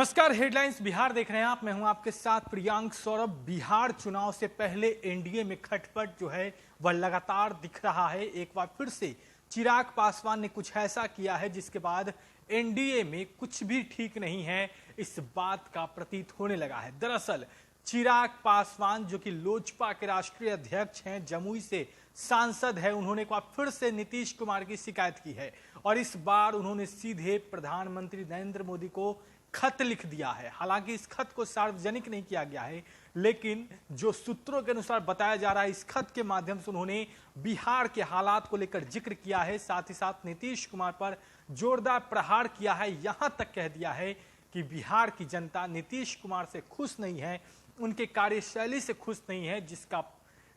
नमस्कार, हेडलाइंस बिहार देख रहे हैं आप। मैं हूं आपके साथ प्रियांक सौरभ। बिहार चुनाव से पहले एनडीए में खटपट जो है वह लगातार दिख रहा है। एक बार फिर से चिराग पासवान ने कुछ ऐसा किया है जिसके बाद एनडीए में कुछ भी ठीक नहीं है, इस बात का प्रतीत होने लगा है। दरअसल चिराग पासवान जो कि लोजपा के राष्ट्रीय अध्यक्ष हैं, जमुई से सांसद है, उन्होंने एक बार फिर से नीतीश कुमार की शिकायत की है और इस बार उन्होंने सीधे प्रधानमंत्री नरेंद्र मोदी को खत लिख दिया है। हालांकि इस खत को सार्वजनिक नहीं किया गया है, लेकिन जो सूत्रों के अनुसार बताया जा रहा है, इस खत के माध्यम से उन्होंने बिहार के हालात को लेकर जिक्र किया है। साथ ही साथ नीतीश कुमार पर जोरदार प्रहार किया है। यहां तक कह दिया है कि बिहार की जनता नीतीश कुमार से खुश नहीं है, उनके कार्यशैली से खुश नहीं है,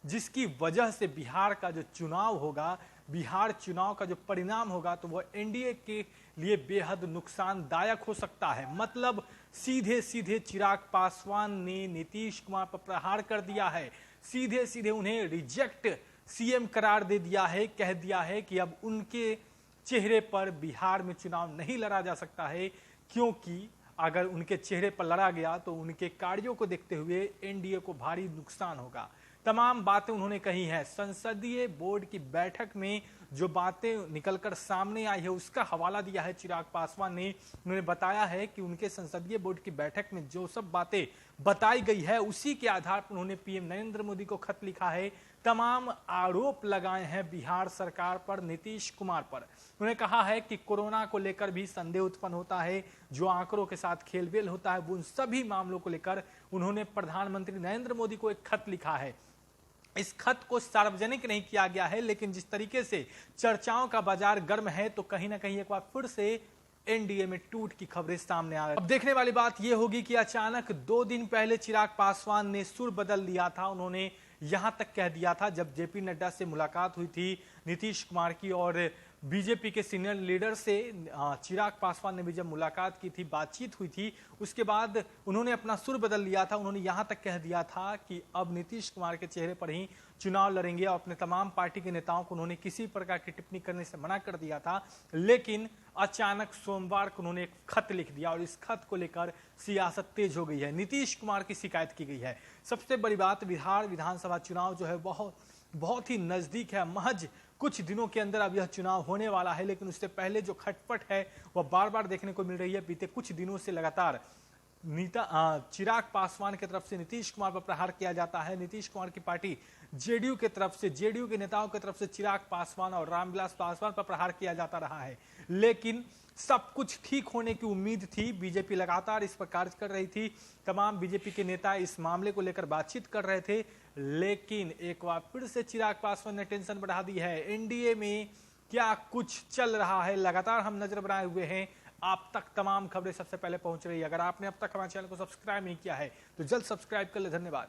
जिसकी वजह से बिहार का जो चुनाव होगा, बिहार चुनाव का जो परिणाम होगा, तो वह एनडीए के लिए बेहद नुकसानदायक हो सकता है। मतलब सीधे सीधे चिराग पासवान ने नीतीश कुमार पर प्रहार कर दिया है, सीधे सीधे उन्हें रिजेक्ट सीएम करार दे दिया है। कह दिया है कि अब उनके चेहरे पर बिहार में चुनाव नहीं लड़ा जा सकता है, क्योंकि अगर उनके चेहरे पर लड़ा गया तो उनके कार्यों को देखते हुए एनडीए को भारी नुकसान होगा। तमाम बातें उन्होंने कही हैं। संसदीय बोर्ड की बैठक में जो बातें निकलकर सामने आई है उसका हवाला दिया है चिराग पासवान ने। उन्होंने बताया है कि उनके संसदीय बोर्ड की बैठक में जो सब बातें बताई गई है उसी के आधार पर उन्होंने पीएम नरेंद्र मोदी को खत लिखा है। तमाम आरोप लगाए हैं बिहार सरकार पर, नीतीश कुमार पर। उन्होंने कहा है कि कोरोना को लेकर भी संदेह उत्पन्न होता है, जो आंकड़ों के साथ खेलबेल होता है, उन सभी मामलों को लेकर उन्होंने प्रधानमंत्री नरेंद्र मोदी को एक खत लिखा है। इस खत को सार्वजनिक नहीं किया गया है, लेकिन जिस तरीके से चर्चाओं का बाजार गर्म है, तो कहीं ना कहीं एक बार फिर से एनडीए में टूट की खबरें सामने आ रही। अब देखने वाली बात यह होगी कि अचानक 2 दिन पहले चिराग पासवान ने सुर बदल लिया था। उन्होंने यहां तक कह दिया था, जब जेपी नड्डा से मुलाकात हुई थी नीतीश कुमार की और बीजेपी के सीनियर लीडर से चिराग पासवान ने भी जब मुलाकात की थी, बातचीत हुई थी, उसके बाद उन्होंने अपना सुर बदल लिया था। उन्होंने यहां तक कह दिया था कि अब नीतीश कुमार के चेहरे पर ही चुनाव लड़ेंगे और अपने तमाम पार्टी के नेताओं को उन्होंने किसी प्रकार की टिप्पणी करने से मना कर दिया था। लेकिन अचानक सोमवार को उन्होंने एक खत लिख दिया और इस खत को लेकर सियासत तेज हो गई है। नीतीश कुमार की शिकायत की गई है। सबसे बड़ी बात, बिहार विधानसभा चुनाव जो है बहुत ही नजदीक है। महज कुछ दिनों के अंदर अब यह चुनाव होने वाला है, लेकिन उससे पहले जो खटपट है वह बार बार देखने को मिल रही है। बीते कुछ दिनों से लगातार चिराग पासवान की तरफ से नीतीश कुमार पर प्रहार किया जाता है। नीतीश कुमार की पार्टी जेडीयू की तरफ से, जेडीयू के नेताओं की तरफ से चिराग पासवान और रामविलास पासवान पर प्रहार किया जाता रहा है। लेकिन सब कुछ ठीक होने की उम्मीद थी। बीजेपी लगातार इस पर कार्य कर रही थी, तमाम बीजेपी के नेता इस मामले को लेकर बातचीत कर रहे थे, लेकिन एक बार फिर से चिराग पासवान ने टेंशन बढ़ा दी है। एनडीए में क्या कुछ चल रहा है, लगातार हम नजर बनाए हुए हैं। आप तक तमाम खबरें सबसे पहले पहुंच रही है। अगर आपने अब तक हमारे चैनल को सब्सक्राइब नहीं किया है तो जल्द सब्सक्राइब कर ले। धन्यवाद।